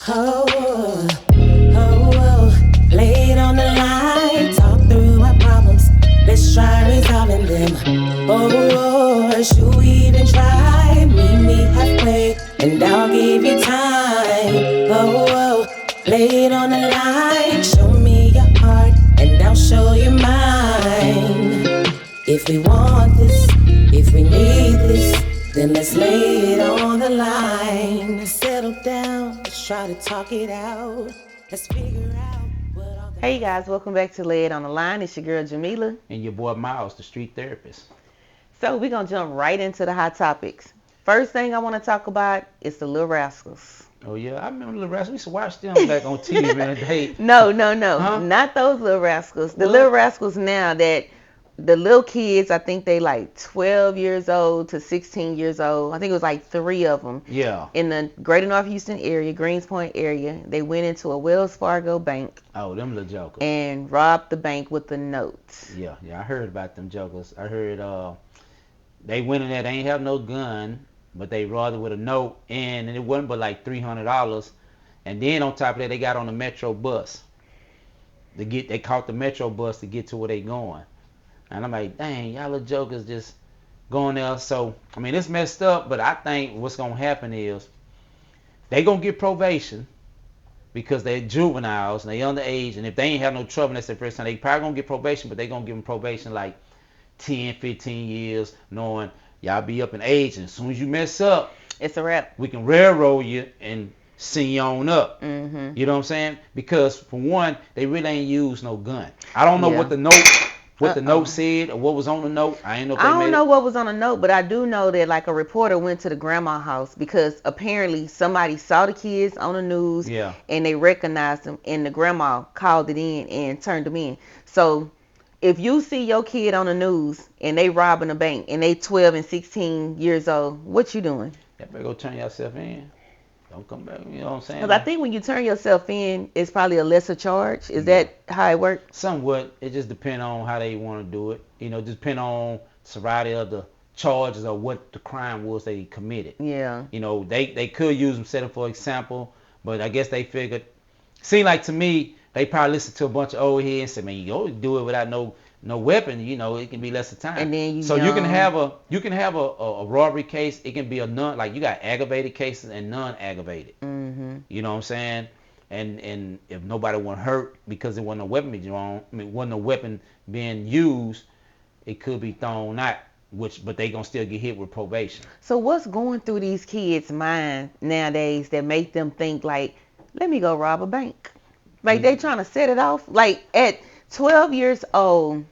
Oh, lay it on the line, talk through my problems. Let's try resolving them. Should we even try? Meet me halfway, and I'll give you time. Lay it on the line, show me your heart, and I'll show you mine. If we want this, if we need this, then let's lay it on the line. Settle down, let's try to talk it out. Let's figure out what all the... Hey guys, welcome back to Lay It on the Line. It's your girl Jamila. And your boy Miles, the street therapist. So we're going to jump right into the hot topics. First thing I want to talk about is the Little Rascals. Oh yeah, I remember Little Rascals. We used to watch them back on TV, man. Hey. No, Huh? not those Little Rascals. The What? Little Rascals now that the little kids, I think they like 12 years old to 16 years old. I think it was like 3 of them. Yeah. In the greater North Houston area, Greenspoint area, they went into a Wells Fargo bank Oh, them little jokers. and robbed the bank with the notes. Yeah, I heard about them jokers. I heard they went in there, they ain't have no gun, but they robbed it with a note, and it wasn't but like $300. And then on top of that, they got on the Metro bus. They caught the Metro bus to get to where they going. And I'm like, dang, y'all little jokers just going there. So, I mean, it's messed up, but I think what's going to happen is they going to get probation because they're juveniles and they underage. And if they ain't have no trouble, and that's their first time, they probably going to get probation, but they going to give them probation like 10, 15 years, knowing y'all be up in age. And as soon as you mess up, It's a wrap. we can railroad you and send you on up. Mm-hmm. You know what I'm saying? Because, for one, they really ain't used no gun. I don't know Yeah. what the note said or what was on the note. I ain't know if they I don't made know it. what was on the note, but I do know that like a reporter went to the grandma house because apparently somebody saw the kids on the news Yeah. and they recognized them, and the grandma called it in and turned them in. So if you see your kid on the news and they robbing a bank and they 12 and 16 years old, what you doing? You better go turn yourself in. Don't come back. You know what I'm saying? Because I think when you turn yourself in, it's probably a lesser charge. Is that how it works? Somewhat. It just depends on how they want to do it. You know, just depend on severity of the charges or what the crime was they committed. Yeah. You know, they could use them, set them for example, but I guess they figured. Seemed like to me they probably listened to a bunch of old heads and said, man, you always do it without no weapon. You know, it can be less of time. And then you can have a robbery case. It can be a non, like you got aggravated cases and non-aggravated. Mm-hmm. You know what I'm saying? And if nobody was hurt because there wasn't a weapon being wrong, wasn't a weapon being used, it could be thrown out. But they gonna still get hit with probation. So what's going through these kids' mind nowadays that make them think like, let me go rob a bank? Like they trying to set it off. Like at 12 years old,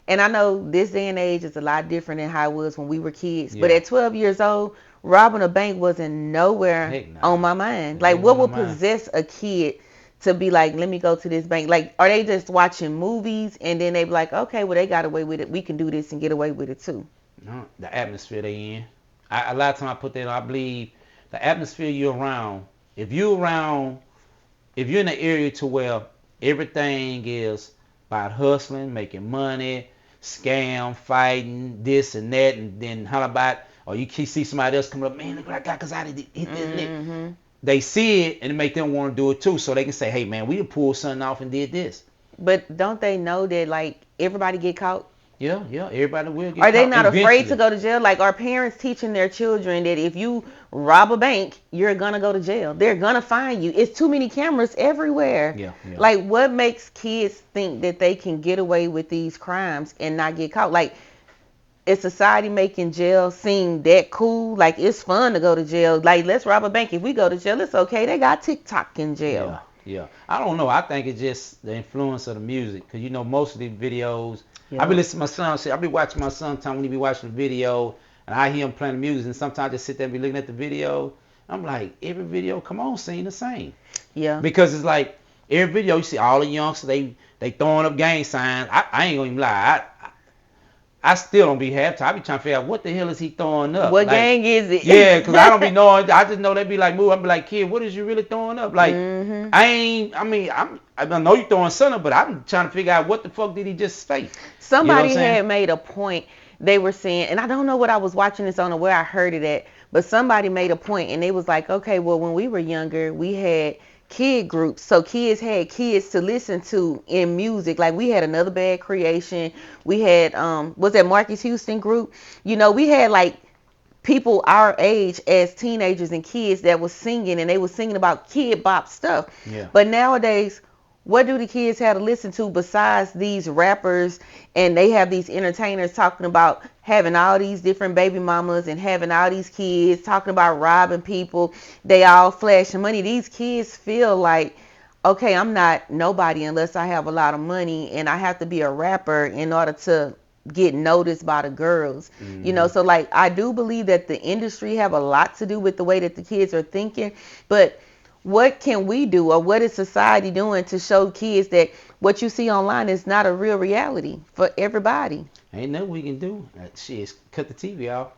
and I know this day and age is a lot different than how it was when we were kids. But Yeah. at 12 years old, robbing a bank wasn't nowhere Heck no. on my mind. It Like ain't what on would my mind. possess a kid to be like, let me go to this bank? Like, are they just watching movies and then they be like, okay, well they got away with it. We can do this and get away with it too. No, the atmosphere they in. A lot of time I put that on, I believe the atmosphere you're around. If you're in an area to where everything is about hustling, making money, scam, fighting, this and that, and then how about, or you see somebody else coming up, man, look what I got because I did hit this and that. Mm-hmm. They see it and it make them want to do it too, so they can say, hey man, we done pulled something off and did this. But don't they know that like everybody get caught? Yeah, everybody will get Are they caught not afraid eventually. to go to jail? Like, are parents teaching their children that if you rob a bank, you're gonna go to jail? They're gonna find you. It's too many cameras everywhere. Yeah. Like, what makes kids think that they can get away with these crimes and not get caught? Like, is society making jail seem that cool? Like, it's fun to go to jail. Like, let's rob a bank. If we go to jail, it's okay. They got TikTok in jail. Yeah. I don't know. I think it's just the influence of the music. Because, you know, most of these videos, Yeah. I be listening to my son. I be watching my son time when he be watching the video. And I hear him playing the music. And sometimes I just sit there and be looking at the video. I'm like, every video, come on, sing the same. Yeah. Because it's like, every video, you see all the youngsters, they throwing up gang signs. I ain't going to even lie. I still don't be half time. I be trying to figure out what the hell is he throwing up. What Like, gang is it? yeah, because I don't be knowing. I just know they be like, move. I be like, kid, what is you really throwing up? Like, Mhm. I know you throwing something up, but I'm trying to figure out what the fuck did he just say? Somebody You know what I'm saying? had made a point. They were saying, and I don't know what I was watching this on or where I heard it at, But somebody made a point and they was like, okay, well, when we were younger, we had kid groups. So kids had kids to listen to in music. Like we had Another Bad Creation. We had, was that Marcus Houston group? You know, we had like people our age as teenagers and kids that was singing, and they was singing about kid bop stuff. Yeah. But nowadays, what do the kids have to listen to besides these rappers? And they have these entertainers talking about having all these different baby mamas and having all these kids, talking about robbing people. They all flashing money. These kids feel like, okay, I'm not nobody unless I have a lot of money, and I have to be a rapper in order to get noticed by the girls. You know, so like I do believe that the industry have a lot to do with the way that the kids are thinking. But what can we do, or what is society doing to show kids that what you see online is not a real reality for everybody? Ain't nothing we can do. Shit, cut the TV off.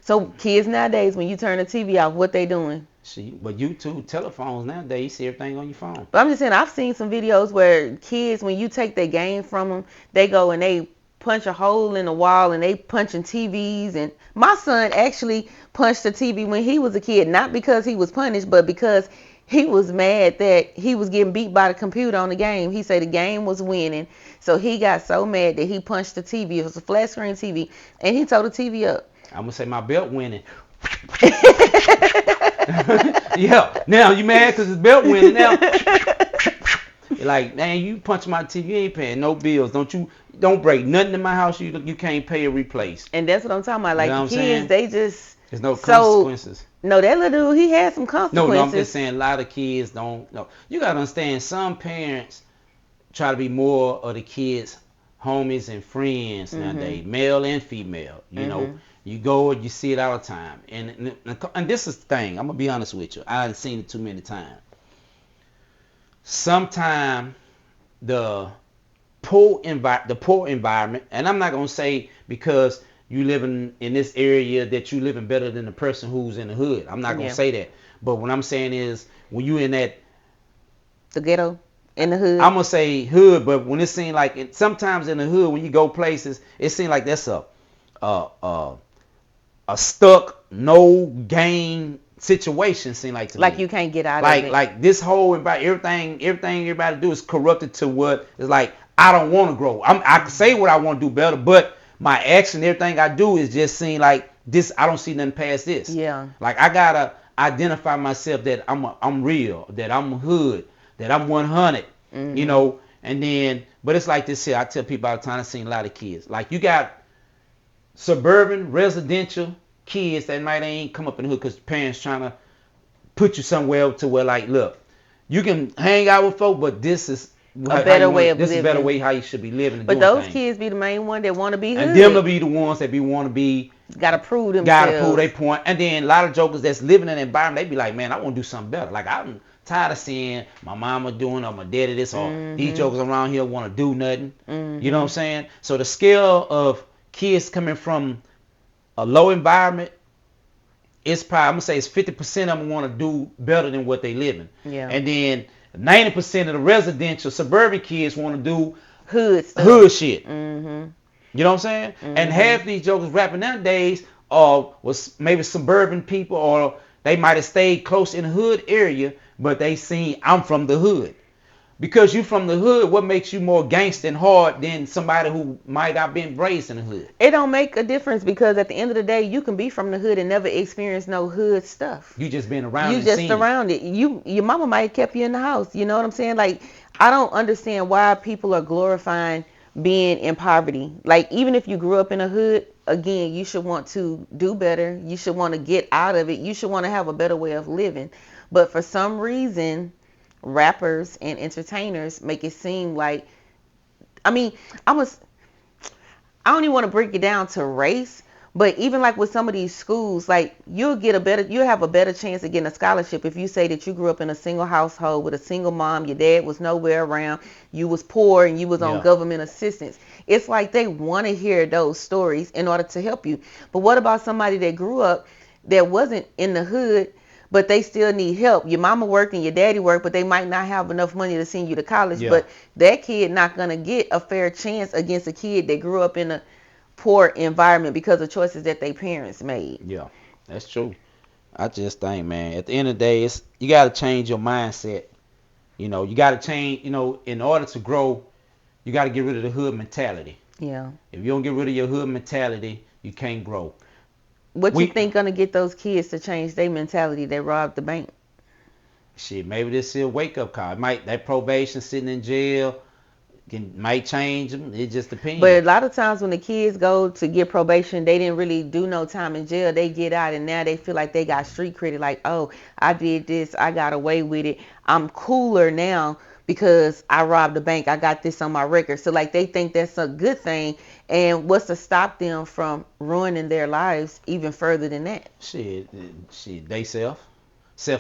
So kids nowadays, when you turn the TV off, what they doing? See, but YouTube, telephones nowadays, you see everything on your phone. But I'm just saying, I've seen some videos where kids, when you take their game from them, they go and they punch a hole in the wall and they punching TVs. And my son actually punched a TV when he was a kid, not because he was punished, but because he was mad that he was getting beat by the computer on the game. He said the game was winning, so he got so mad that he punched the TV. It was a flat screen TV, and he tore the TV up. I'm gonna say my belt winning. Yeah. Now you mad because his belt winning now? Like, man, you punch my TV, you ain't paying no bills. Don't break nothing in my house. You can't pay or replace. And that's what I'm talking about. Like, You know the what I'm saying? kids, they just There's no consequences. No, that little dude, he had some consequences. No, I'm just saying a lot of kids don't know. You gotta understand, some parents try to be more of the kids' homies and friends nowadays, male and female. You know, you go and you see it all the time. And this is the thing. I'm gonna be honest with you. I've seen it too many times. Sometimes the poor environment, and I'm not gonna say because you living in this area that you living better than the person who's in the hood. I'm not gonna say that. But what I'm saying is, when you in that the ghetto, in the hood, I'm gonna say hood, but when it seems like sometimes in the hood, when you go places, it seems like that's a stuck, no gain situation. Seem like to like me. You can't get out of it. Like this whole environment, everything everybody do is corrupted to what is like. I don't want to grow. I can say what I want to do better, but my action, everything I do is just seem like this. I don't see nothing past this. Yeah. Like I gotta identify myself that I'm real, that I'm hood, that I'm 100. You know, and then, but it's like this here. I tell people all the time. I've seen a lot of kids. Like you got suburban residential kids that might ain't come up in the hood because parents trying to put you somewhere to where, like, look, you can hang out with folk, but this is a better way of living. This is a better way how you should be living. But those kids be the main one that want to be hood. And them will be the ones that want to be. Got to prove themselves. Got to prove their point. And then a lot of jokers that's living in an environment, they be like, man, I want to do something better. Like, I'm tired of seeing my mama doing or my daddy this or these jokers around here want to do nothing. You know what I'm saying? So the scale of kids coming from a low environment, it's probably, I'm going to say it's 50% of them want to do better than what they live in. Yeah. And then 90% of the residential suburban kids want to do hood stuff. Hood shit. You know what I'm saying? And half these jokers rapping nowadays was maybe suburban people, or they might have stayed close in the hood area, but they seen I'm from the hood. Because you from the hood, what makes you more gangsta and hard than somebody who might have been raised in the hood? It don't make a difference, because at the end of the day, you can be from the hood and never experience no hood stuff. You just been around. You just around it. Your mama might have kept you in the house. You know what I'm saying? Like, I don't understand why people are glorifying being in poverty. Like, even if you grew up in a hood, again, you should want to do better. You should want to get out of it. You should want to have a better way of living. But for some reason, rappers and entertainers make it seem like, I mean, I don't even want to break it down to race, but even like with some of these schools, like you'll have a better chance of getting a scholarship if you say that you grew up in a single household with a single mom, your dad was nowhere around, you was poor, and you was on government assistance. It's like they want to hear those stories in order to help you. But what about somebody that grew up that wasn't in the hood, but they still need help? Your mama worked and your daddy worked, but they might not have enough money to send you to college. But that kid not going to get a fair chance against a kid that grew up in a poor environment because of choices that their parents made. Yeah. That's true. I just think, man, at the end of the day, you got to change your mindset. You got to change. In order to grow, you got to get rid of the hood mentality. Yeah. If you don't get rid of your hood mentality, you can't grow. What you We think gonna get those kids to change their mentality that robbed the bank? Shit, maybe this is a wake up call. It might that probation sitting in jail might change them. It just But a depends. lot of times when the kids go to get probation, they didn't really do no time in jail. They get out and now they feel like they got street credit. Like, oh, I did this. I got away with it. I'm cooler now because I robbed a bank. I got this on my record. So like they think that's a good thing. And what's to stop them from ruining their lives even further than that? Shit, they self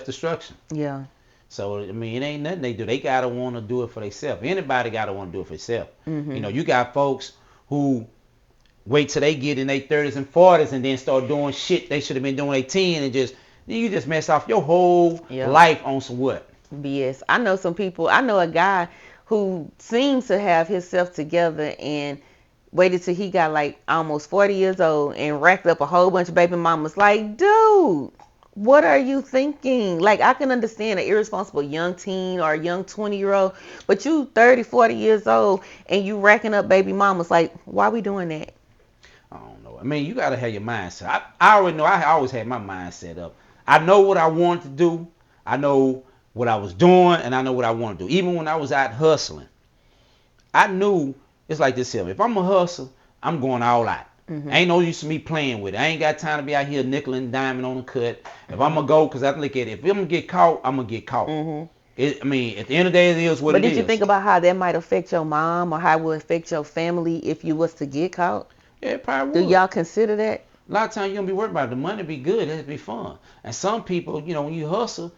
destruction. Yeah. So I mean, it ain't nothing they do. They gotta want to do it for themselves. Anybody gotta want to do it for themselves. Mhm. You got folks who wait till they get in their 30s and 40s and then start doing shit they should have been doing 18 and you just mess off your whole Yeah. life on some what? BS. I know some people. I know a guy who seems to have himself together and waited till he got like almost 40 years old and racked up a whole bunch of baby mamas. Like, dude, what are you thinking? Like, I can understand an irresponsible young teen or a young 20-year-old, but you 30, 40 years old and you racking up baby mamas. Like, why we doing that? I don't know. I mean, you gotta have your mindset. I already know. I always had my mindset up. I know what I wanted to do. I know what I was doing, and I know what I want to do. Even when I was out hustling, I knew it's like this here. If I'm a hustle, I'm going all out. Mhm. Ain't no use to me playing with it. I ain't got time to be out here nickel and diming on the cut. If I'm gonna go, cause I look at it. If I'm gonna get caught, I'm gonna get caught. Mhm. I mean, at the end of the day, it is what But it did you is. think about how that might affect your mom or how it would affect your family if you was to get caught? Yeah, it probably Do would. y'all consider that? A lot of times you don't be worried about it. The money be good. It'll be fun. And some people, when you hustle,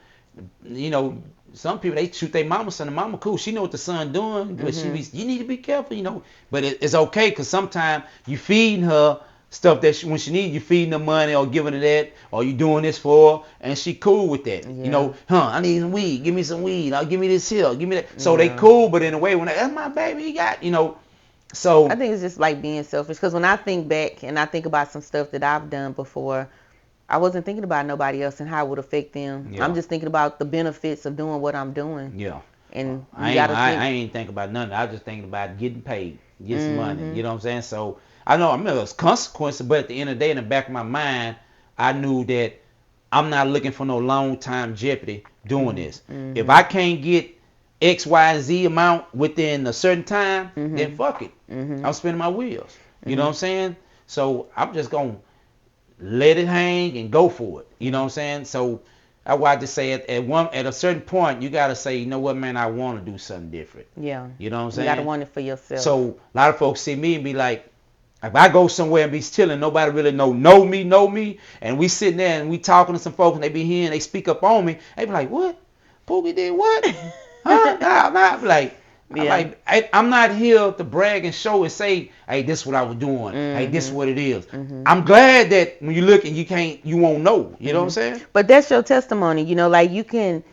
you know, some people they shoot their mama son. The mama cool. She know what the son doing, but Mhm. you need to be careful. But it's okay because sometimes you feeding her stuff that when she need you feeding her money or giving her that or you doing this for her and she cool with that. Yeah. I need some weed. Give me some weed. I'll give me this here. Give me that. So they Yeah. cool, but in a way when that's my baby, he got. I So think it's just like being selfish because when I think back and I think about some stuff that I've done before, I wasn't thinking about nobody else and how it would affect them. I'm yeah, just thinking about the benefits of doing what I'm doing. yeah. And I you ain't got to I think. ain't think about nothing. I was just thinking about getting paid, get some money. Mhm. You know what I'm saying? So I know it was consequences, but at the end of the day, in the back of my mind, I knew that I'm not looking for no long time jeopardy doing this. If Mhm. I can't get X, Y, and Z amount within a certain time, then Mhm. fuck it. Mhm. I'm spinning my wheels. You know what Mhm. I'm saying? So I'm just gonna let it hang and go for it. You know what I'm saying? So that's why I just say at a certain point you gotta say, you know what, man, I want to do something different. Yeah. You know what I'm You got to saying? want it for yourself. So a lot of folks see me and be like, if I go somewhere and be chilling, nobody really know me, and we sitting there and we talking to some folks and they be hearing, they speak up on me, they be like, what? Pookie did what? Huh? Nah. Yeah. I'm not here to brag and show and say, hey, this is what I was doing. Hey, this is Mhm. what it is. Mhm. I'm glad that when you look and you won't know. You know what I'm Mhm. saying? But that's your testimony, like you can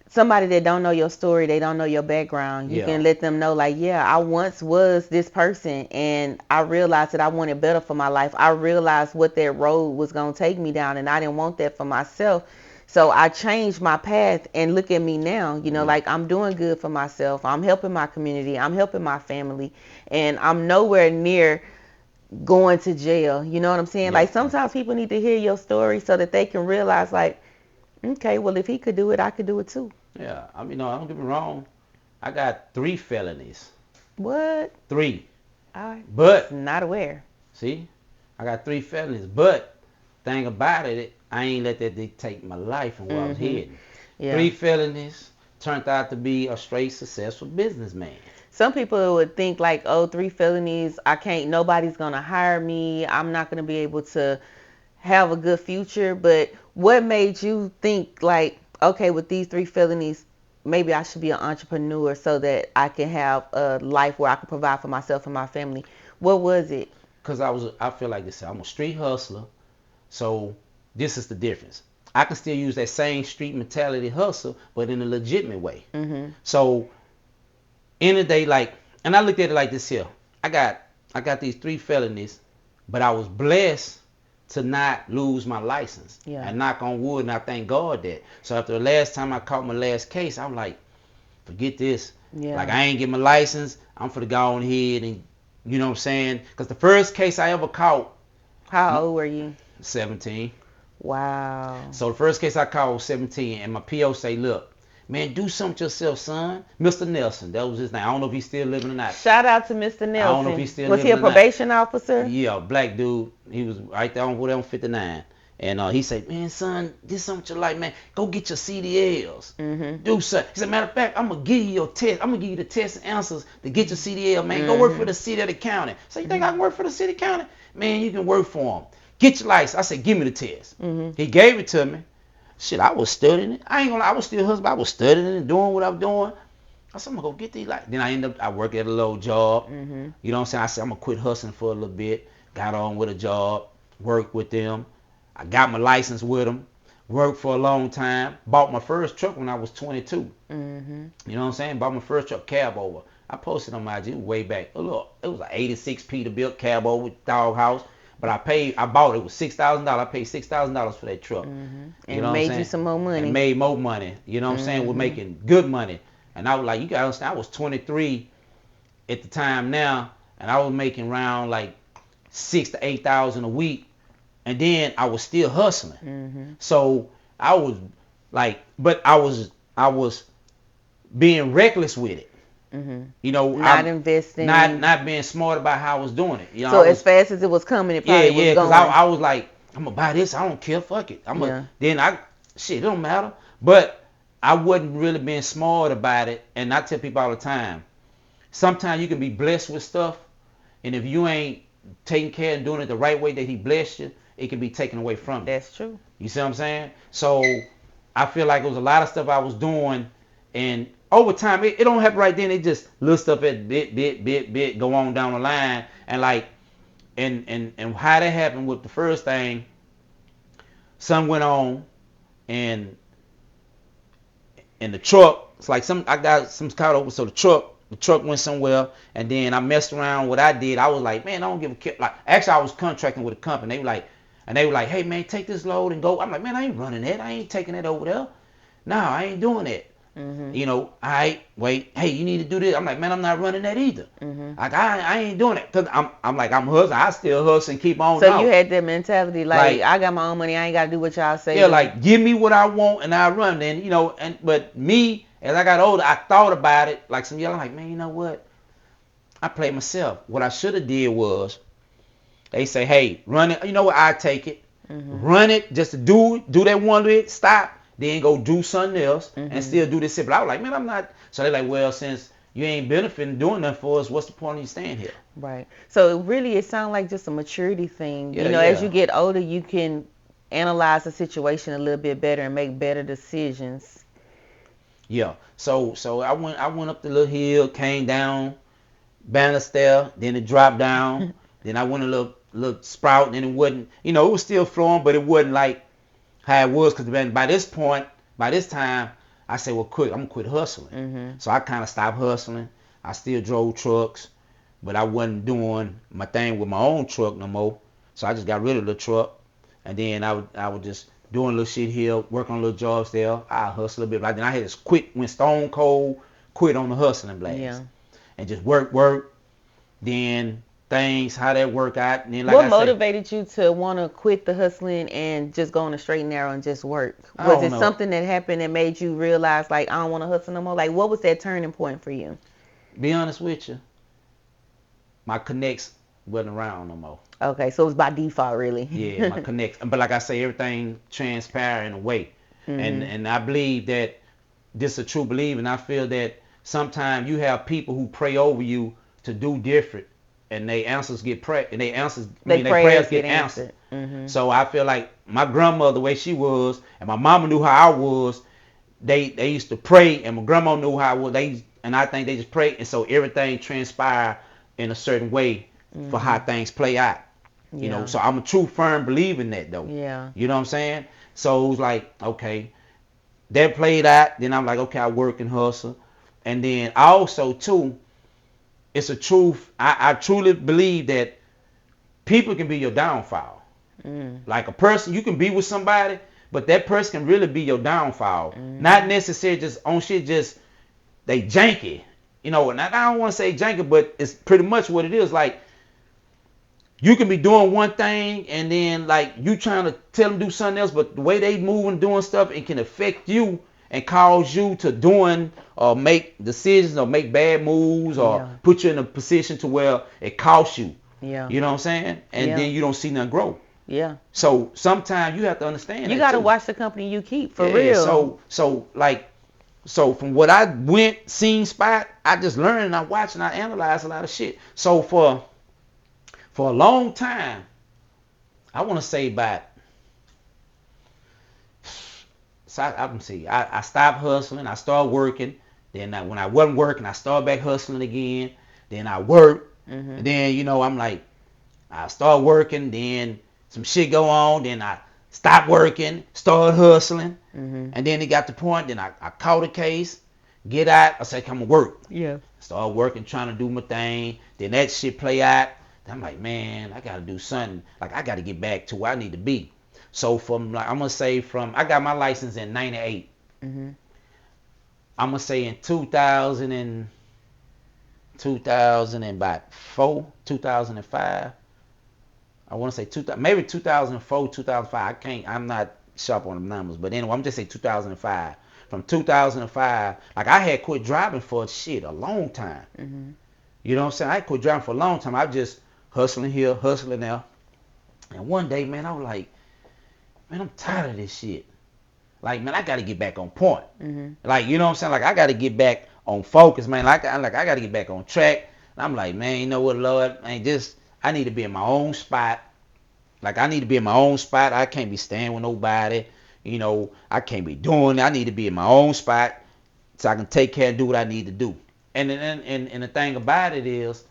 somebody that don't know your story, they don't know your background, you Yeah. can let them know like, yeah, I once was this person and I realized that I wanted better for my life. I realized what that road was going to take me down and I didn't want that for myself. So I changed my path and look at me now, Yeah. like I'm doing good for myself. I'm helping my community. I'm helping my family and I'm nowhere near going to jail. You know what I'm saying? Yeah. Like sometimes people need to hear your story so that they can realize like, okay, well if he could do it, I could do it too. Yeah. I mean, no, don't get me wrong. I got 3 felonies. What? 3. I was But not aware. see, I got 3 felonies. But thing about it, I ain't let that dictate my life and where I was Mhm. heading. Yeah. 3 felonies turned out to be a straight successful businessman. Some people would think like, oh, 3 felonies, I can't, nobody's gonna hire me. I'm not gonna be able to have a good future. But what made you think like, okay, with these 3 felonies, maybe I should be an entrepreneur so that I can have a life where I can provide for myself and my family? What was it? Cause I feel like this. I'm a street hustler. So this is the difference. I can still use that same street mentality hustle, but in a legitimate way. Mhm. So in the day, like, and I looked at it like this here. I got these 3 felonies, but I was blessed to not lose my license. Yeah. And knock on wood, and I thank God that. So after the last time I caught my last case, I'm like, forget this. Yeah. Like, I ain't get my license. I'm for the go on ahead and, you know what I'm saying? Because the first case I ever caught. How old were you? 17. Wow. So the first case I caught was 17, and my PO say, look, man, do something to yourself, son. Mr. Nelson, that was his name. I don't know if he's still living or not. Shout out to Mr. Nelson. I don't know if he's still was living he a or not. probation officer? Yeah, black dude. He was right there on 59. And he said, man, son, this something you like, man. Go get your CDLs. Mm-hmm. Do something. He said, matter of fact, I'm going to give you your test. I'm going to give you the test and answers to get your CDL, man. Go work for the city or the county. So you think I can work for the city county? Man, you can work for them. Get your license. I said, give me the test. He gave it to me. Shit, I was studying it. I ain't gonna lie, I was still hustling. I was studying and doing what I was doing. I said, I'm gonna go get these lights. Then I worked at a little job. You know what I'm saying? I said, I'm gonna quit hustling for a little bit. Got on with a job, worked with them. I got my license with them. Worked for a long time. Bought my first truck when I was 22. You know what I'm saying? Bought my first truck, cab over. I posted on my IG way back. Look, it was like 86 Peterbilt cab over with doghouse. But I bought it. It was $6,000. I paid $6,000 for that truck. And you know made you some more money. And made more money. You know what I'm saying? We're making good money. And I was like, you gotta understand, I was 23 at the time now, and I was making around like 6,000 to 8,000 a week, and then I was still hustling. So I was like, but I was being reckless with it. You know, not investing, not being smart about how I was doing it. You know, so as fast as it was coming, it probably was going. Because I was like, I'm gonna buy this. I don't care. Fuck it. It don't matter. But I wasn't really being smart about it. And I tell people all the time, sometimes you can be blessed with stuff, and if you ain't taking care and doing it the right way that he blessed you, it can be taken away from you. That's true. You see what I'm saying? So I feel like it was a lot of stuff I was doing, and over time, it don't happen right then. It just little stuff at bit go on down the line, and like, and how that happened with the first thing. Something went on, and the truck. It's like I got some caught over. So the truck went somewhere, and then I messed around. What I did, I was like, man, I don't give a care. Like, actually, I was contracting with a company. They were like, hey man, take this load and go. I'm like, man, I ain't running that. I ain't taking that over there. No, I ain't doing that. You know, wait, hey, you need to do this. I'm like, man, I'm not running that either. Like, I ain't doing it. Cause I'm like, I'm hustling. I still hustle and keep on. So you had that mentality, like I got my own money. I ain't got to do what y'all say. Yeah, like, give me what I want and I run. Then, you know, but me, as I got older, I thought about it. Like some y'all, like, man, you know what? I played myself. What I should have did was, they say, hey, run it. You know what? I take it. Run it just to do that one bit, stop. Then go do something else and still do this shit. But I was like, man, I'm not. So they're like, well, since you ain't benefiting doing nothing for us, what's the point of you staying here? Right. So it sounds like just a maturity thing. Yeah, you know, as you get older, you can analyze the situation a little bit better and make better decisions. Yeah. So I went up the little hill, came down, banister, then it dropped down. Then I went a little sprout, and it wasn't, you know, it was still flowing, but it wasn't like how it was, because by this time, I said, well, I'm gonna quit hustling. So I kind of stopped hustling. I still drove trucks, but I wasn't doing my thing with my own truck no more. So I just got rid of the truck, and then I was just doing a little shit here, working on little jobs there. I hustle a little bit, but then I had to went stone cold, quit on the hustling blast, and just work. Then things, how that work out. And then, like, what motivated you to want to quit the hustling and just go on a straight and narrow and just work? Was it something that happened that made you realize, like, I don't want to hustle no more? Like, what was that turning point for you? Be honest with you, my connects wasn't around no more. Okay, so it was by default, really. Yeah, my connects. But like I say, everything transpired in a way. And I believe that this is a true belief, and I feel that sometimes you have people who pray over you to do different, and their answers get prayers get answered. So I feel like my grandmother, the way she was, and my mama knew how I was. They used to pray, and my grandma knew how I was. And I think they just prayed, and so everything transpired in a certain way for how things play out. You know, so I'm a true firm believer in that, though. Yeah. You know what I'm saying? So it was like, okay, that played out. Then I'm like, okay, I work and hustle, and then I also too. It's a truth. I truly believe that people can be your downfall. Like a person, you can be with somebody, but that person can really be your downfall. Not necessarily just on shit, just they janky. You know, and I don't want to say janky, but it's pretty much what it is. Like, you can be doing one thing and then like you trying to tell them do something else, but the way they move and doing stuff, it can affect you and cause you to doing or make decisions or make bad moves or put you in a position to where it costs you. Yeah. You know what I'm saying? And then you don't see nothing grow. Yeah. So sometimes you have to understand you got to watch the company you keep for real. So from what I seen spot, I just learned and I watched and I analyzed a lot of shit. So for a long time, I want to say about, so I stopped hustling, I started working, then when I wasn't working, I started back hustling again, then I worked, and then, you know, I'm like, I started working, then some shit go on, then I stopped working, started hustling, and then it got to the point, then I caught a case, get out, I said, come to work. Yeah. Started working, trying to do my thing, then that shit play out. I'm like, man, I gotta do something. Like, I gotta get back to where I need to be. So from, like, I'm gonna say I got my license in '98. I'm gonna say in 2005, 2005. I want to say maybe 2004, 2005. I'm not sharp on the numbers, but anyway, I'm just say 2005. From 2005, like I had quit driving for a long time. You know what I'm saying? I quit driving for a long time. I just hustling here, hustling there. And one day, man, I was like, man, I'm tired of this shit. Like, man, I got to get back on point. Like, you know what I'm saying? Like, I got to get back on focus, man. I got to get back on track. And I'm like, man, you know what, Lord? I need to be in my own spot. Like, I need to be in my own spot. I can't be staying with nobody. You know, I can't be doing it. I need to be in my own spot so I can take care and do what I need to do. And the thing about it is,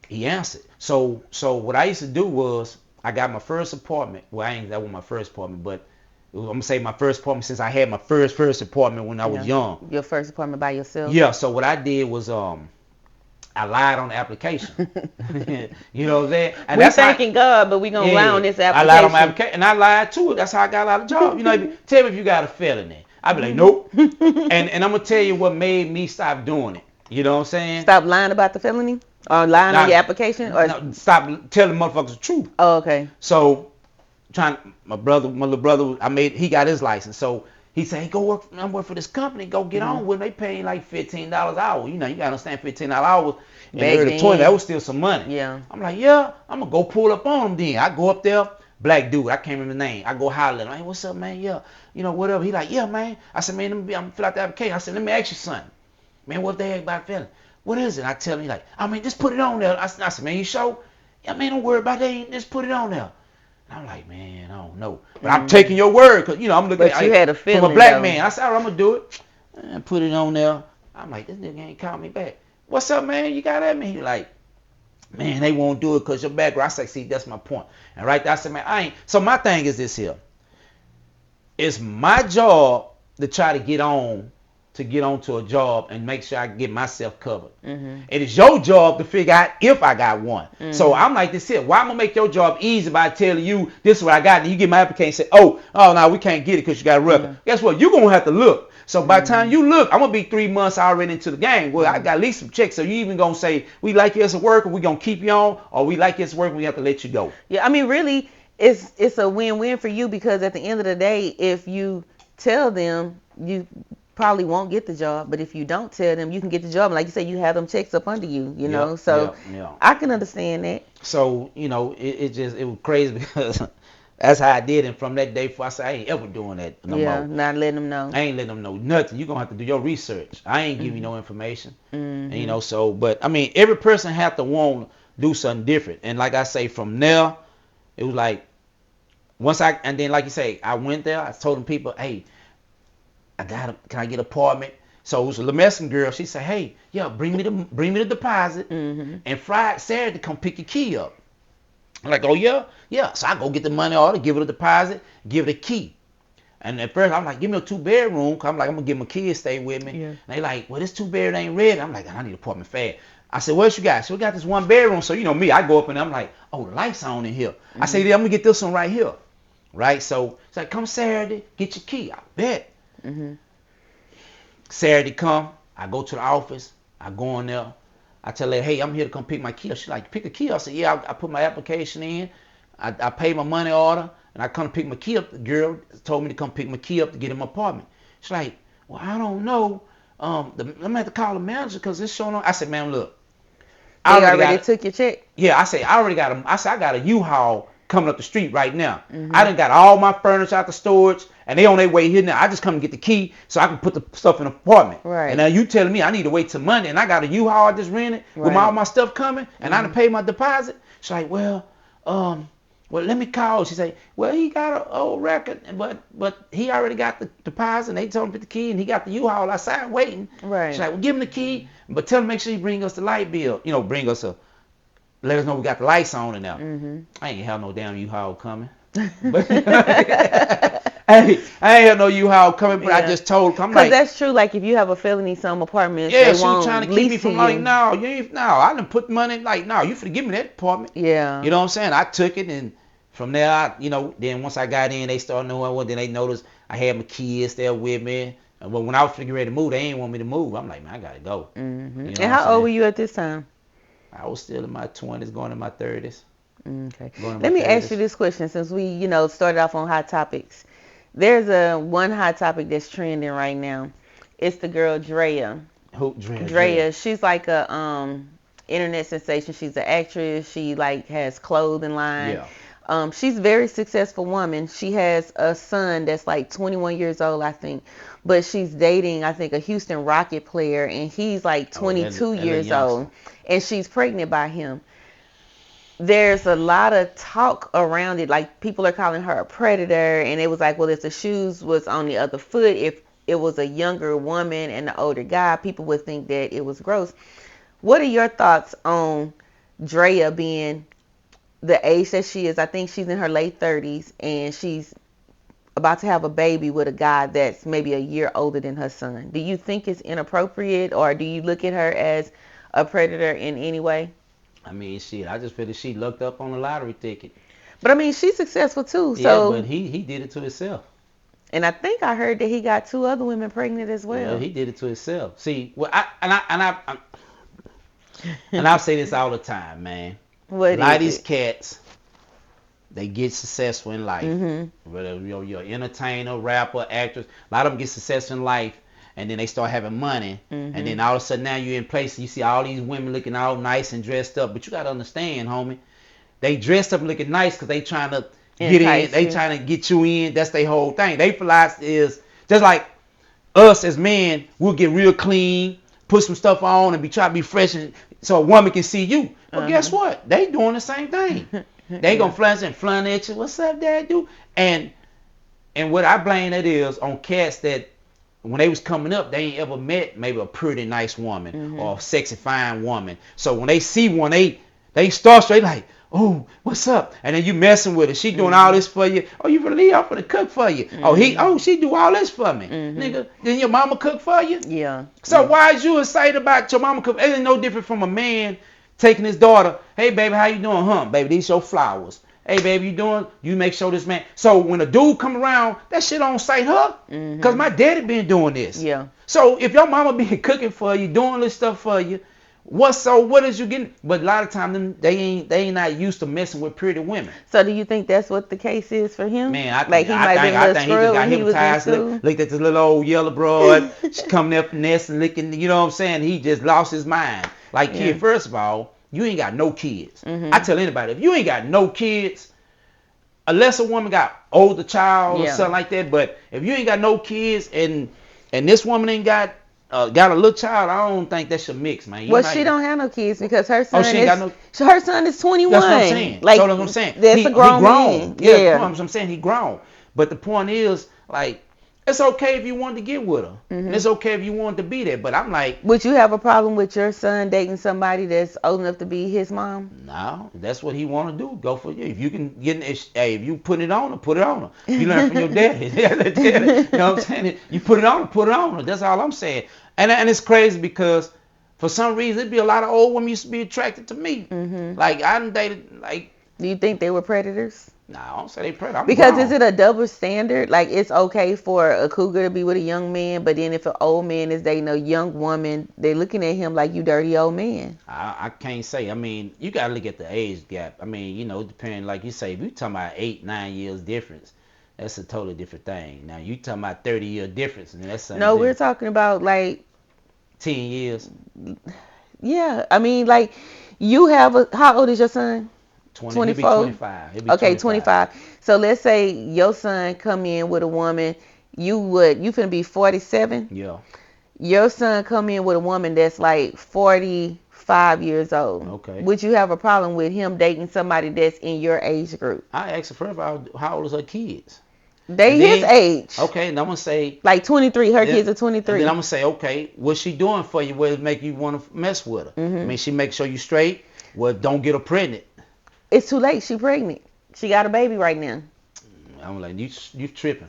he answered. So what I used to do was, I got my first apartment. Well, that was my first apartment, but I'm gonna say my first apartment since I had my first apartment when I was young. Your first apartment by yourself? Yeah. So what I did was, I lied on the application. You know what I'm saying? And we're thanking God, but we gonna lie on this application. I lied on my application, and I lied too. That's how I got a lot of jobs. You know, tell me if you got a felony. I'd be like, nope. and I'm gonna tell you what made me stop doing it. You know what I'm saying? Stop lying about the felony? Or lying on your application? Or stop telling motherfuckers the truth. Oh, okay. So, my little brother, he got his license. So he said, hey, go work for this company. Go get on with them. They paying like $15 an hour. You know, you gotta understand $15 an hour. In the early 20s, that was still some money. Yeah. I'm like, yeah, I'm gonna go pull up on him then. I go up there, black dude, I can't remember the name. I go holler at him. Hey, what's up, man? Yeah, you know, whatever. He like, yeah, man. I said, man, I'm gonna fill out the application. I said, let me ask you something. Man, what the heck about felony? What is it? I tell him, he like, I mean, just put it on there. I said, man, you sure? Yeah, man, don't worry about it. Just put it on there. And I'm like, man, I don't know. But I'm taking your word, because, you know, I'm looking at you had a feeling, from a black man. I said, all right, I'm going to do it. And put it on there. I'm like, this nigga ain't called me back. What's up, man? You got at me? He like, man, they won't do it because your background. I said, see, that's my point. And right there, I said, man, I ain't. So my thing is this here. It's my job to try to get onto a job and make sure I get myself covered. It is your job to figure out if I got one. So I'm like this here. Why I'm gonna make your job easy by telling you this is what I got, and you get my application and say, oh no, we can't get it because you got a record. Guess what? You're gonna have to look. So by the time you look, I'm gonna be 3 months already into the game. Well, I got at least some checks. So you even gonna say we like you as a worker, we gonna keep you on, or we like you as a worker, we have to let you go. Yeah, I mean, really, it's a win-win for you, because at the end of the day, if you tell them, you probably won't get the job, but if you don't tell them, you can get the job. And like you say, you have them checks up under you, you know. So I can understand that. So, you know, it was crazy because that's how I did. And from that day forward, I said, I ain't ever doing that no more. Yeah, not letting them know. I ain't letting them know nothing. You're going to have to do your research. I ain't giving you no information. And, you know, so, but I mean, every person have to want to do something different. And like I say, from there, it was like, and then like you say, I went there, I told them people, hey, can I get an apartment? So it was a Mexican girl. She said, hey, yeah, bring me the deposit, and Saturday come pick your key up. I'm like, oh yeah. So I go get the money order, give her the deposit, give her the key. And at first I'm like, give me a 2-bedroom. Cause I'm like, I'm gonna get my kids stay with me. Yeah. And they like, well, this 2-bed ain't ready. I'm like, I need an apartment fast. I said, what you got? So we got this 1-bedroom. So you know me, I go up and I'm like, oh, the lights on in here. I say, yeah, I'm gonna get this one right here. Right? So it's like, come Saturday, get your key. I bet. Saturday come, I go to the office, I go in there, I tell her, hey, I'm here to come pick my key up. She's like, pick a key up. I said, yeah, I put my application in, I paid my money order, and I come to pick my key up. The girl told me to come pick my key up to get in my apartment. She's like, well, I don't know. I'm gonna have to call the manager because it's showing on. I said, ma'am, look. They already took your check? Yeah, I said, I got a U-Haul coming up the street right now. I done got all my furniture out the storage, and they on their way here now. I just come and get the key so I can put the stuff in the apartment. Right. And now you telling me I need to wait till Monday, and I got a U-Haul I just rented with all my stuff coming, and I done paid my deposit. She's like, well, let me call. She say, well, he got an old record, but he already got the deposit, and they told him to put the key, and he got the U-Haul outside waiting. Right. She's like, well, give him the key, but tell him make sure he bring us the light bill. You know, let us know we got the lights on and now. I ain't have no damn U-Haul coming. But, I ain't have no U-Haul coming, but I just told him. Because that's true. Like, if you have a felony, some apartments, yeah, they she won't was trying to keep me from like, you. no, you ain't, no. I done put money, like, no, you finna give me that apartment. Yeah. You know what I'm saying? I took it, and from there, then once I got in, they started knowing I was. Then they noticed I had my kids there with me. But when I was figuring ready to move, they ain't want me to move. I'm like, man, I gotta go. You know and how old were you at this time? I was still in my 20s, going in my 30s. Okay. Let me ask you this question, since we, started off on hot topics. There's one hot topic that's trending right now. It's the girl Drea. Who? Drea. Drea. She's like a internet sensation. She's an actress. She like has clothing line. Yeah. She's a very successful woman. She has a son that's like 21 years old, I think. But she's dating, I think, a Houston Rocket player, and he's like 22 years old. And she's pregnant by him. There's a lot of talk around it. Like, people are calling her a predator. And it was like, well, if the shoes was on the other foot, if it was a younger woman and an older guy, people would think that it was gross. What are your thoughts on Drea being the age that she is? I think she's in her late 30s, and she's about to have a baby with a guy that's maybe a year older than her son. Do you think it's inappropriate, or do you look at her as a predator in any way? I mean, shit, I just feel that she looked up on the lottery ticket. But I mean, she's successful too. Yeah, So, but he did it to himself. And I think I heard that he got 2 other women pregnant as well. Yeah, he did it to himself. See, well, I say this all the time, man. What a lot of is these it? cats, they get successful in life. Whether you're an entertainer, rapper, actress, a lot of them get successful in life, and then they start having money, and then all of a sudden now you're in place, you see all these women looking all nice and dressed up, but you got to understand, homie, they dressed up and looking nice because they trying to get in, they trying to get you in. That's their whole thing. They philosophy is just like us as men, we'll get real clean, put some stuff on, and try to be fresh, and so a woman can see you. But guess what? They doing the same thing. They gonna flash and flaunt at you. What's up, dad? Do and what I blame that is on cats that when they was coming up, they ain't ever met maybe a pretty nice woman or a sexy fine woman. So when they see one, they start straight like, oh, what's up? And then you messing with her. She doing all this for you. Oh, you really up for the cook for you? She do all this for me, nigga. Then your mama cook for you? Yeah. So why is you excited about your mama cook? It ain't no different from a man taking his daughter. Hey, baby, how you doing? Baby, these your flowers. Hey, baby, you doing? You make sure this man. So when a dude come around, that shit don't excite her. Because my daddy been doing this. Yeah. So if your mama been cooking for you, doing this stuff for you, what is you getting? But a lot of times they ain't not used to messing with pretty women. So do you think that's what the case is for him? Man, I think he just got hypnotized. Looked at this little old yellow broad. She coming there finessing, licking. You know what I'm saying? He just lost his mind. Like, kid, first of all, you ain't got no kids. I tell anybody, if you ain't got no kids, unless a woman got older child or something like that, but if you ain't got no kids and this woman ain't got a little child, I don't think that should mix, man. She don't have no kids because her son her son is 21. That's what I'm saying. Like, so that's what I'm saying. That's a grown man. Yeah, that's what I'm saying. He grown. But the point is, like, It's okay if you wanted to get with her. And Mhm. it's okay if you wanted to be there. But I'm like, Would you have a problem with your son dating somebody that's old enough to be his mom? no, that's what he want to do. Go for you. If you can get in, hey, if you put it on her, put it on her. You learn from your daddy. You know what I'm saying? You put it on her, put it on her. That's all I'm saying. And it's crazy because for some reason it'd be a lot of old women used to be attracted to me. Mhm. Like I done dated like. Do you think they were predators? Nah, I don't say they predator. I'm Because is grown. it a double standard? Like it's okay for a cougar to be with a young man, but then if an old man is dating a young woman, they're looking at him like you dirty old man. I can't say. I mean, you gotta look at the age gap. I mean, depending, like you say, if you talking about 8, 9 years difference, that's a totally different thing. Now you talking about 30-year difference, and that's something No, we're different. talking about like 10 years, yeah. I mean like you have a how old is your son? 20. He'll be 24? 25. He'll be Okay, 25. 25. So let's say your son come in with a woman, you finna be 47. Yeah. Your son come in with a woman that's like 45 years old. Okay. Would you have a problem with him dating somebody that's in your age group? I asked her first about how old is her kids, They and his then age. okay, and I'm gonna say Like 23. Her then, kids are and then 23. I'm gonna say okay, what's she doing for you? Where it make you want to mess with her? I Hmm. mean, she make sure you straight. Well, don't get her pregnant. It's too late. She pregnant. She got a baby right now. I'm like, you tripping.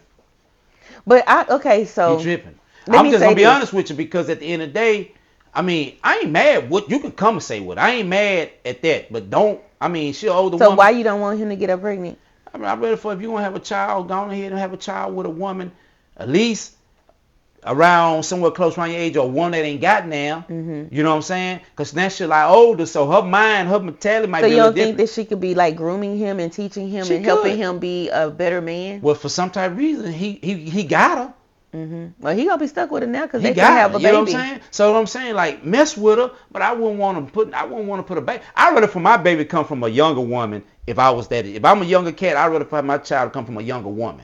But okay, You so tripping. let I'm me just say gonna be this. honest with you because at the end of the day, I mean, I ain't mad. What you can come and say what I ain't mad at that, but don't. I mean, she an older So woman. why you don't want him to get her pregnant? I mean, I'm ready for if you want to have a child, go on ahead and have a child with a woman, at least around somewhere close around your age or one that ain't got now. Hmm. You know what I'm saying? Because now she like older, so her mind, her mentality might So be you a little don't think different. that she could be like grooming him and teaching him She and helping could. him be a better man? Well, for some type of reason, he got her. Well, he gonna be stuck with her now because He they finna got have her. a You know what I'm baby. saying? So what I'm saying, like, mess with her, but I wouldn't want to put. I wouldn't want to put a baby. I'd rather for my baby come from a younger woman. If I was that, if I'm a younger cat, I'd rather for my child to come from a younger woman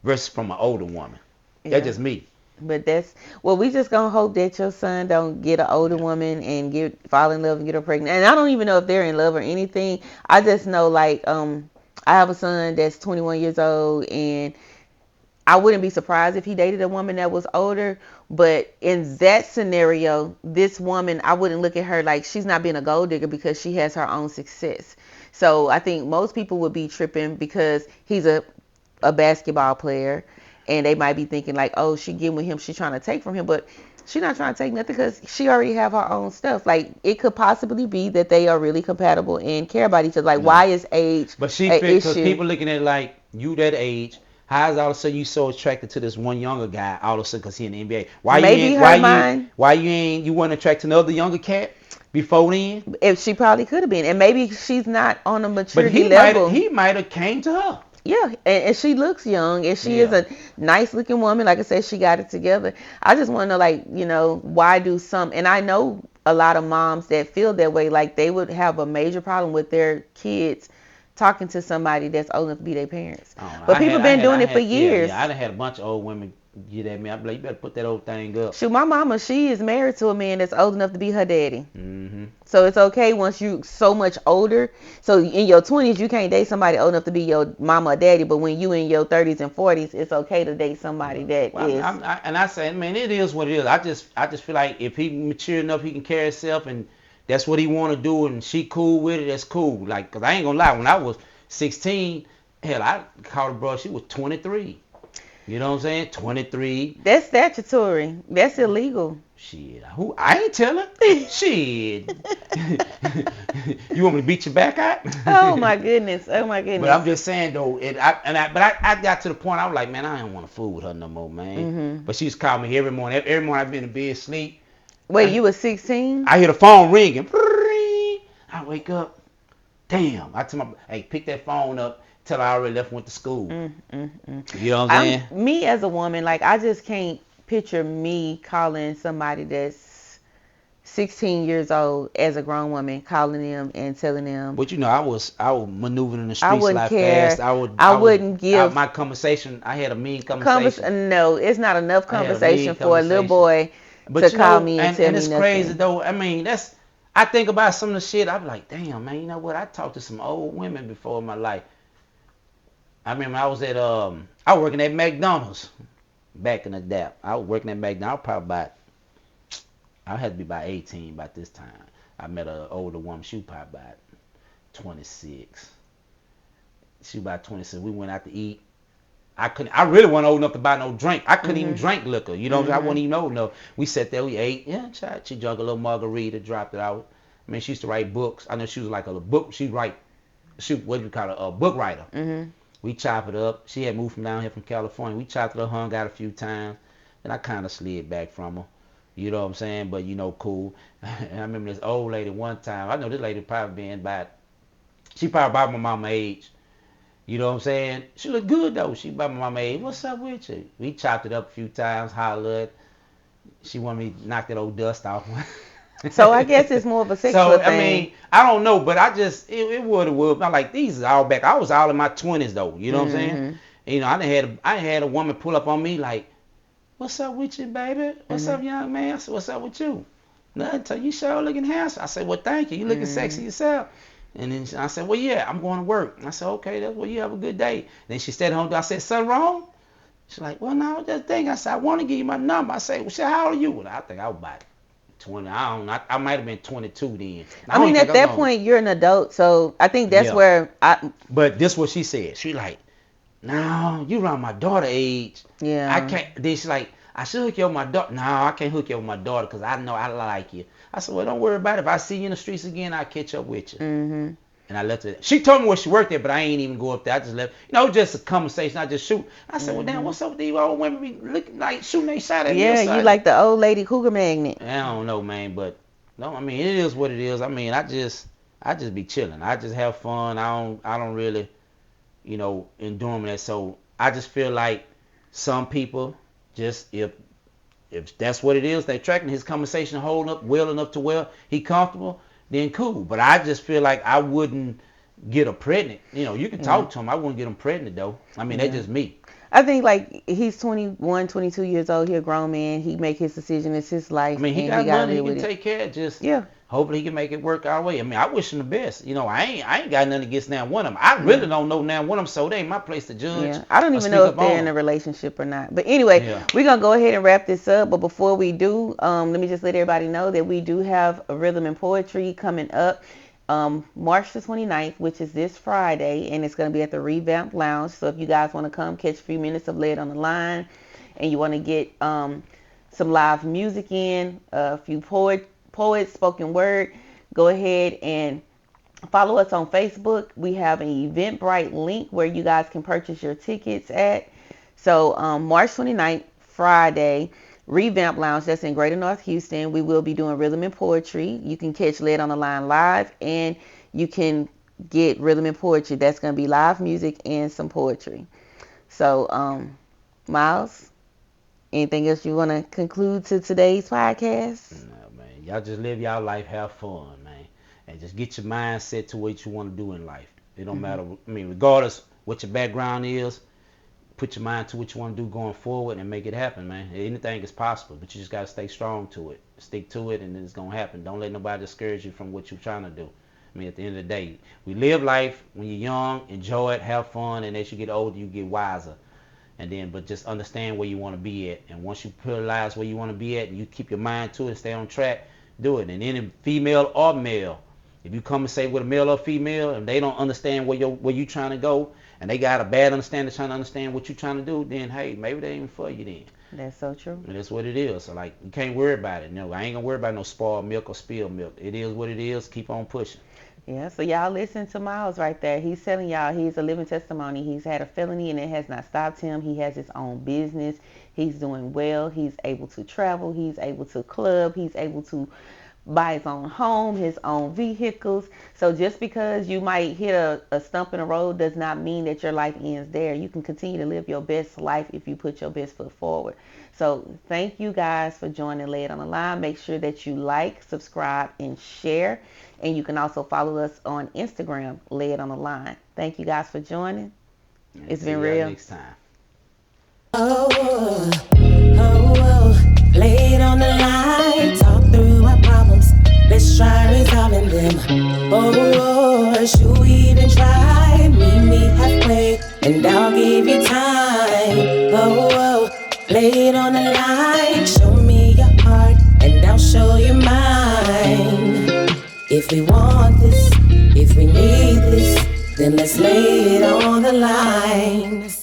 versus from an older woman. That's Yeah, just me. but that's well. We just gonna hope that your son don't get an older Yeah. woman and fall in love and get her pregnant. And I don't even know if they're in love or anything. I just know like I have a son that's 21 years old and I wouldn't be surprised if he dated a woman that was older, but in that scenario, this woman, I wouldn't look at her like she's not being a gold digger because she has her own success. So I think most people would be tripping because he's a basketball player and they might be thinking like, oh, she getting with him, she's trying to take from him, but she's not trying to take nothing because she already have her own stuff. Like it could possibly be that they are really compatible and care about each other. Like No. why is age But she an fit because issue? people looking at it like you that age. How is all of a sudden you so attracted to this one younger guy all of a sudden because he in the NBA? Why you Maybe ain't? her mind. Why you ain't? You weren't attracted to another younger cat before then? If she probably could have been, and maybe she's not on a But maturity level. he might have came to her. Yeah, and she looks young, and she is Yeah. a nice looking woman. Like I said, she got it together. I just want to know, like, why do some? And I know a lot of moms that feel that way. Like they would have a major problem with their kids talking to somebody that's old enough to be their parents. I don't know. But people been doing it for Yeah, years. yeah. I done had a bunch of old women get at me. I'd be like, you better put that old thing up. Shoot, my mama, she is married to a man that's old enough to be her daddy. Mm-hmm. So it's okay once you so much older. So in your 20s, you can't date somebody old enough to be your mama or daddy. But when you in your 30s and 40s, it's okay to date somebody Yeah. that Well, is. and I say, man, it is what it is. I just feel like if he mature enough, he can carry himself, and that's what he want to do, and she cool with it. That's cool. Like, cause I ain't gonna lie, when I was 16, hell, I called a bro. She was 23. You know what I'm saying? 23. That's statutory. That's illegal. Shit, who? I ain't telling. Shit. You want me to beat your back out? Oh my goodness. Oh my But I'm goodness. just saying though, I got to the point I was like, man, I don't want to fool with her no more, man. Hmm. But she used to call me every morning. Every morning I'd be in the bed sleep. Wait, I, you was 16? I hear the phone ringing. I wake up. Damn. I tell my, hey, pick that phone up. Tell her I already left and went to school. You know what I'm saying? Me as a woman, like I just can't picture me calling somebody that's 16 years old as a grown woman, calling them and telling them But I was maneuvering in the I streets a wouldn't lot care. fast. I wouldn't give my conversation. I had a mean conversation. No, it's not enough I had a mean conversation for a little conversation. boy But to call me and tell and me it's crazy nothing. though. I mean, I think about some of the shit. I'm like, damn, man. You know what? I talked to some old women before in my life. I remember I was working at McDonald's. back in the day. I was working at McDonald's. I was probably about, I had to be about 18 by this time. I met an older woman. She was probably about 26. She was about 26. We went out to eat. I really wasn't old enough to buy no drink. I couldn't even drink liquor. You know, I wasn't even old enough. We sat there, we ate. Yeah, she drank a little margarita, dropped it out. I mean, she used to write books. I know she was like a book. What do you call it? A book writer. We chopped it up. She had moved from down here from California. We chopped it up, hung out a few times. And I kind of slid back from her. You know what I'm saying? But, you know, cool. And I remember this old lady one time. I know this lady probably been about, she probably about my mama age. You know what I'm saying? She looked good, though. She about my mama age. What's up with you? We chopped it up a few times, hollered. She wanted me to knock that old dust off. So I guess it's more of a sexual thing. I mean, I don't know, but I just, it would. I'm like, these is all back. I was all in my 20s, though. You know what I'm saying? You know, I had a woman pull up on me like, what's up with you, baby? What's up, young man? I said, what's up with you? Nothing. So you sure looking handsome. I said, well, thank you. You looking sexy yourself. And then I said, well, yeah, I'm going to work. And I said, okay, that's well, you have a good day. Then she stayed home. I said, something wrong? She's like, well, no, just think. I said, I want to give you my number. I said, well, how old are you? And I think I was about 20. I might have been 22 then. I mean, at that point, you're an adult. So I think that's where But this is what she said. She like, no, you around my daughter age. Yeah. I can't. Then she's like, I should hook you up with my daughter. No, I can't hook you up with my daughter because I know I like you. I said, well, don't worry about it. If I see you in the streets again, I'll catch up with you. And I left it. She told me where she worked at, but I ain't even go up there. I just left. You know, just a conversation. I just shoot. I said, well, damn, what's up with these old women be looking like shooting they shot at me? Yeah, you like the old lady cougar magnet. I don't know, man, but no, I mean, it is what it is. I mean, I just be chilling. I just have fun. I don't really, you know, endure that. So I just feel like some people just if that's what it is, they tracking his conversation holding up well enough to where he comfortable, then cool. But I just feel like I wouldn't get her pregnant. You know, you can talk to him. I wouldn't get him pregnant though. I mean, that's just me. I think like he's 21, 22 years old. He a grown man. He make his decision. It's his life. I mean, he got money. He can take care of just. Yeah. Hopefully he can make it work our way. I mean, I wish him the best. You know, I ain't got nothing against now one of them. I really don't know now one of them, so it ain't my place to judge. Yeah. I don't even know if they're in a relationship or not. But anyway, we're going to go ahead and wrap this up. But before we do, let me just let everybody know that we do have a Rhythm and Poetry coming up March the 29th, which is this Friday, and it's going to be at the Revamped Lounge. So if you guys want to come catch a few minutes of Lay It on the Line and you want to get some live music in, a few poets, spoken word, go ahead and follow us on Facebook. We have an Eventbrite link where you guys can purchase your tickets at. So March 29th, Friday, Revamp Lounge, that's in Greater North Houston. We will be doing Rhythm and Poetry. You can catch Lay It on the Line live, and you can get Rhythm and Poetry. That's going to be live music and some poetry. So, Miles, anything else you want to conclude to today's podcast? No, man. Y'all just live y'all life, have fun, man. And just get your mindset to what you want to do in life. It don't matter. I mean, regardless what your background is, put your mind to what you want to do going forward and make it happen, man. Anything is possible, but you just got to stay strong to it. Stick to it, and it's going to happen. Don't let nobody discourage you from what you're trying to do. I mean, at the end of the day, we live life when you're young, enjoy it, have fun, and as you get older, you get wiser. And then, but just understand where you want to be at. And once you realize where you want to be at and you keep your mind to it, stay on track, do it. And any female or male, if you come and say with a male or female and they don't understand where you're trying to go and they got a bad understanding trying to understand what you're trying to do, then hey, maybe they ain't for you then. That's so true. And that's what it is. So like, you can't worry about it. No, I ain't gonna worry about no spoiled milk or spilled milk. It is what it is. Keep on pushing. Yeah, so y'all listen to Miles right there. He's telling y'all he's a living testimony. He's had a felony and it has not stopped him. He has his own business. He's doing well. He's able to travel. He's able to club. He's able to buy his own home, his own vehicles. So just because you might hit a stump in the road does not mean that your life ends there. You can continue to live your best life if you put your best foot forward. So thank you guys for joining Lay It on the Line. Make sure that you like, subscribe, and share. And you can also follow us on Instagram, Lay It on the Line. Thank you guys for joining. It's been real. Next time. Lay it on the line, talk through our problems. Let's try resolving them. Should we even try? Meet me halfway, and I'll give you time. Lay it on the line, show me your heart, and I'll show you mine. If we want this, if we need this, then let's lay it on the line.